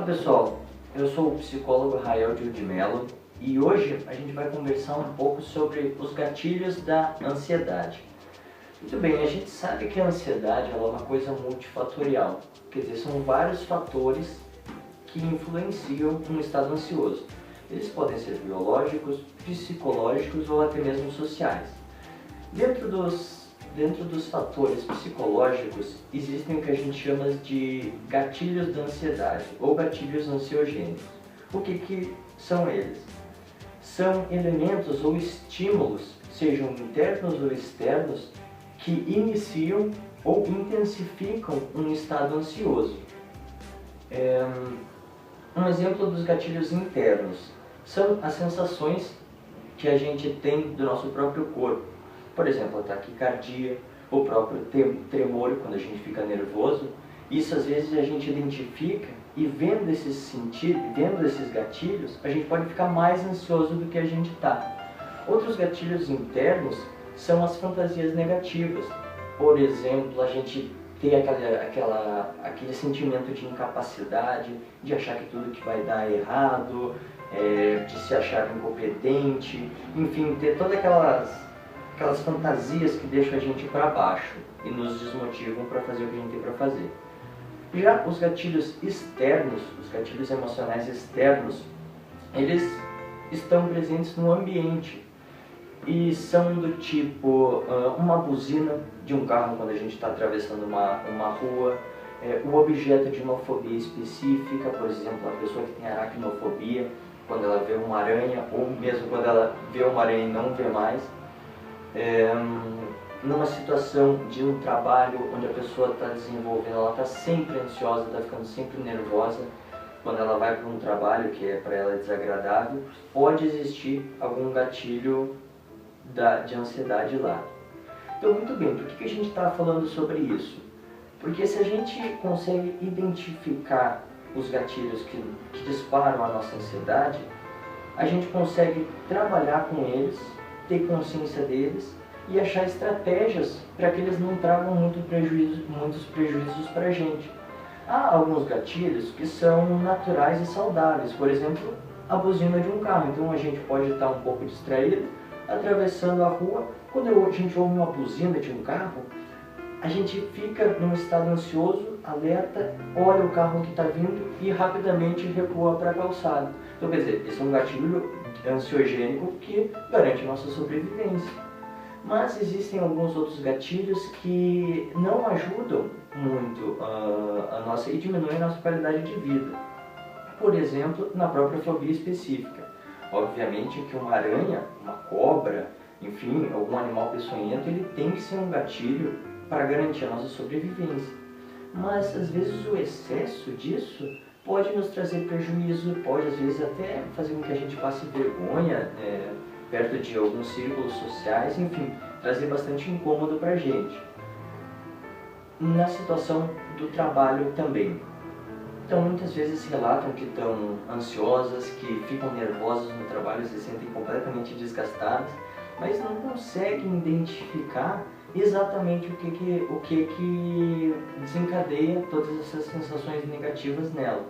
pessoal, eu sou o psicólogo Rael de Mello e hoje a gente vai conversar um pouco sobre os gatilhos da ansiedade. Muito bem, a gente sabe que a ansiedade ela é uma coisa multifatorial, quer dizer, são vários fatores que influenciam um estado ansioso. Eles podem ser biológicos, psicológicos ou até mesmo sociais. Dentro dos fatores psicológicos, existem o que a gente chama de gatilhos da ansiedade ou gatilhos ansiogênicos. O que são eles? São elementos ou estímulos, sejam internos ou externos, que iniciam ou intensificam um estado ansioso. Um exemplo dos gatilhos internos são as sensações que a gente tem do nosso próprio corpo. Por exemplo, a taquicardia, o próprio tremor quando a gente fica nervoso. Isso às vezes a gente identifica e vendo esses gatilhos, a gente pode ficar mais ansioso do que a gente está. Outros gatilhos internos são as fantasias negativas. Por exemplo, a gente ter aquele sentimento de incapacidade, de achar que tudo que vai dar é errado, de se achar incompetente, enfim, ter todas aquelas fantasias que deixam a gente para baixo e nos desmotivam para fazer o que a gente tem para fazer. Já os gatilhos externos, os gatilhos emocionais externos, eles estão presentes no ambiente e são do tipo uma buzina de um carro quando a gente está atravessando uma rua, o objeto de uma fobia específica, por exemplo, a pessoa que tem aracnofobia, quando ela vê uma aranha, ou mesmo quando ela vê uma aranha e não vê mais. Numa situação de um trabalho onde a pessoa está desenvolvendo, ela está sempre ansiosa, está ficando sempre nervosa, quando ela vai para um trabalho que para ela é desagradável, pode existir algum gatilho de ansiedade lá. Então, muito bem, por que a gente está falando sobre isso? Porque se a gente consegue identificar os gatilhos que disparam a nossa ansiedade, a gente consegue trabalhar com eles, ter consciência deles e achar estratégias para que eles não tragam muitos prejuízos para a gente. Há alguns gatilhos que são naturais e saudáveis, por exemplo, a buzina de um carro. Então a gente pode estar um pouco distraído, atravessando a rua, quando a gente ouve uma buzina de um carro, a gente fica num estado ansioso, alerta, olha o carro que está vindo e rapidamente recua para a calçada. Então quer dizer, esse é um gatilho ansiogênico que garante a nossa sobrevivência. Mas existem alguns outros gatilhos que não ajudam muito a nossa e diminuem a nossa qualidade de vida. Por exemplo, na própria fobia específica. Obviamente que uma aranha, uma cobra, enfim, algum animal peçonhento, ele tem que ser um gatilho para garantir a nossa sobrevivência. Mas às vezes o excesso disso pode nos trazer prejuízo, pode às vezes até fazer com que a gente passe vergonha perto de alguns círculos sociais, enfim, trazer bastante incômodo para a gente. Na situação do trabalho também. Então muitas vezes relatam que estão ansiosas, que ficam nervosas no trabalho, se sentem completamente desgastadas, mas não conseguem identificar exatamente o que desencadeia todas essas sensações negativas nela.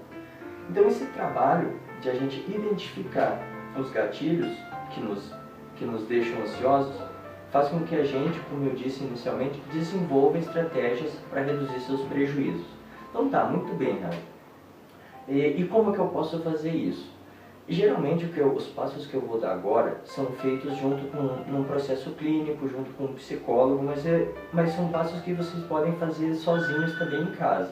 Então esse trabalho de a gente identificar os gatilhos que nos deixam ansiosos faz com que a gente, como eu disse inicialmente, desenvolva estratégias para reduzir seus prejuízos. Então tá, muito bem, Raul. E como que eu posso fazer isso? Geralmente os passos que eu vou dar agora são feitos junto com um processo clínico, junto com um psicólogo, mas são passos que vocês podem fazer sozinhos também em casa.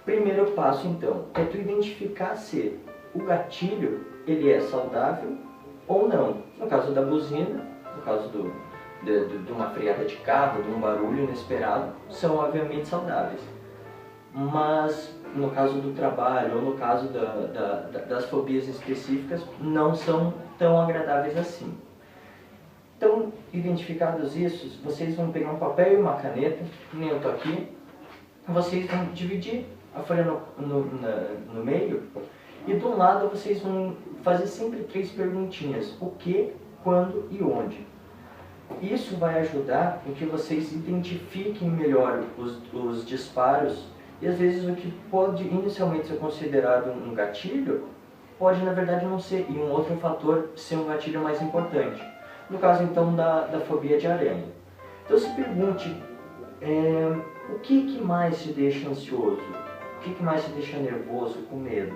Primeiro passo então, é tu identificar se o gatilho ele é saudável ou não. No caso da buzina, no caso de uma freada de carro, de um barulho inesperado, são obviamente saudáveis. Mas no caso do trabalho ou no caso das fobias específicas, não são tão agradáveis assim. Então, identificados isso, vocês vão pegar um papel e uma caneta, que nem eu estou aqui, vocês vão dividir a folha no meio e do lado vocês vão fazer sempre 3 perguntinhas: o que, quando e onde. Isso vai ajudar em que vocês identifiquem melhor os disparos E às vezes o que pode inicialmente ser considerado um gatilho, pode na verdade não ser, e um outro fator ser um gatilho mais importante. No caso então da fobia de aranha. Então se pergunte, o que mais te deixa ansioso? O que mais te deixa nervoso, com medo?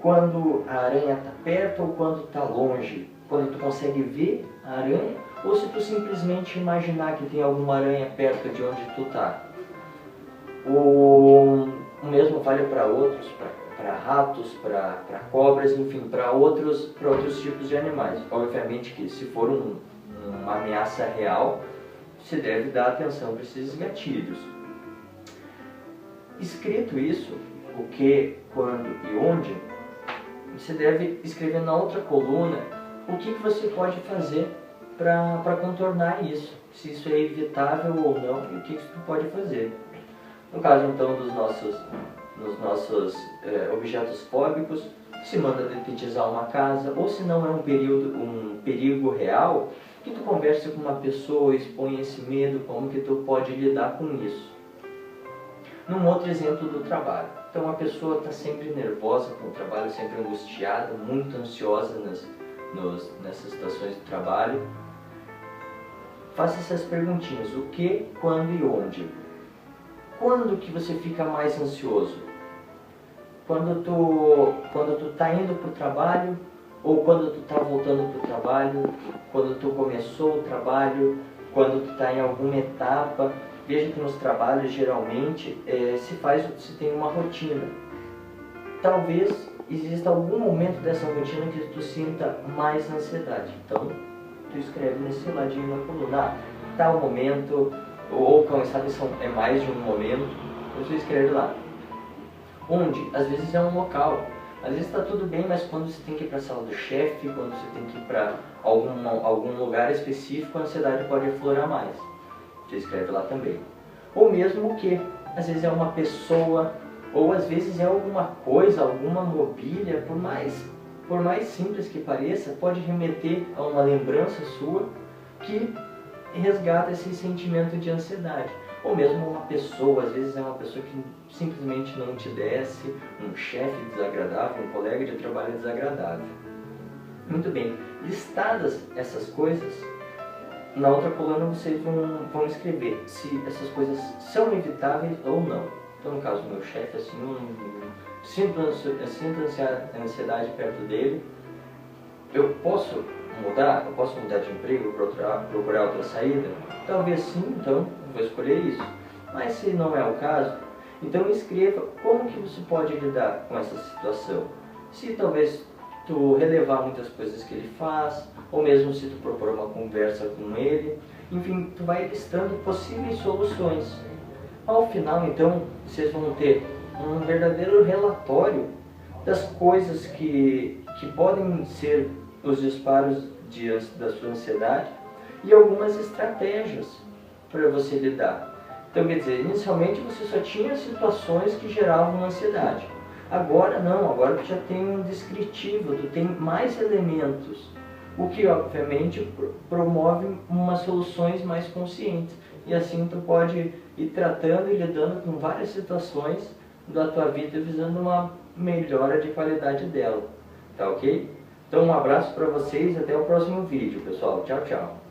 Quando a aranha está perto ou quando está longe? Quando tu consegue ver a aranha? Ou se tu simplesmente imaginar que tem alguma aranha perto de onde tu está? O mesmo vale para outros, para ratos, para cobras, enfim, para outros tipos de animais. Obviamente que se for uma ameaça real, você deve dar atenção para esses gatilhos. Escrito isso, o que, quando e onde, você deve escrever na outra coluna o que você pode fazer para contornar isso, se isso é evitável ou não e o que você pode fazer. No caso então dos nossos objetos fóbicos, se manda detetizar uma casa, ou se não é um perigo real, que tu converse com uma pessoa, expõe esse medo, como que tu pode lidar com isso. Num outro exemplo do trabalho, então a pessoa está sempre nervosa com o trabalho, sempre angustiada, muito ansiosa nessas situações de trabalho. Faça essas perguntinhas, o que, quando e onde. Quando que você fica mais ansioso? Quando tu tá indo para o trabalho, ou quando tu tá voltando para o trabalho, quando tu começou o trabalho, quando tu tá em alguma etapa. Veja que nos trabalhos geralmente se tem uma rotina. Talvez exista algum momento dessa rotina que tu sinta mais ansiedade. Então, tu escreve nesse ladinho na coluna, tal momento, ou quem sabe é mais de um momento, você escreve lá. Onde? Às vezes é um local. Às vezes está tudo bem, mas quando você tem que ir para a sala do chefe, quando você tem que ir para algum lugar específico, a ansiedade pode aflorar mais. Você escreve lá também. Ou mesmo o que? Às vezes é uma pessoa, ou às vezes é alguma coisa, alguma mobília, por mais simples que pareça, pode remeter a uma lembrança sua que resgata esse sentimento de ansiedade. Ou mesmo uma pessoa, às vezes é uma pessoa que simplesmente não te desce, um chefe desagradável, um colega de trabalho desagradável. Muito bem, listadas essas coisas, na outra coluna vocês vão escrever se essas coisas são evitáveis ou não. Então, no caso do meu chefe, assim, sinto ansiedade perto dele, eu posso mudar? Eu posso mudar de emprego, procurar outra saída? Talvez sim, então eu vou escolher isso. Mas se não é o caso, então escreva como que você pode lidar com essa situação. Se talvez tu relevar muitas coisas que ele faz, ou mesmo se tu propor uma conversa com ele, enfim, tu vai listando possíveis soluções. Ao final, então, vocês vão ter um verdadeiro relatório das coisas que podem ser os disparos da sua ansiedade e algumas estratégias para você lidar. Então, quer dizer, inicialmente você só tinha situações que geravam ansiedade. Agora não, agora tu já tem um descritivo, tu tem mais elementos, o que obviamente promove umas soluções mais conscientes. E assim tu pode ir tratando e lidando com várias situações da tua vida, visando uma melhora de qualidade dela. Tá ok? Então um abraço para vocês e até o próximo vídeo, pessoal. Tchau, tchau.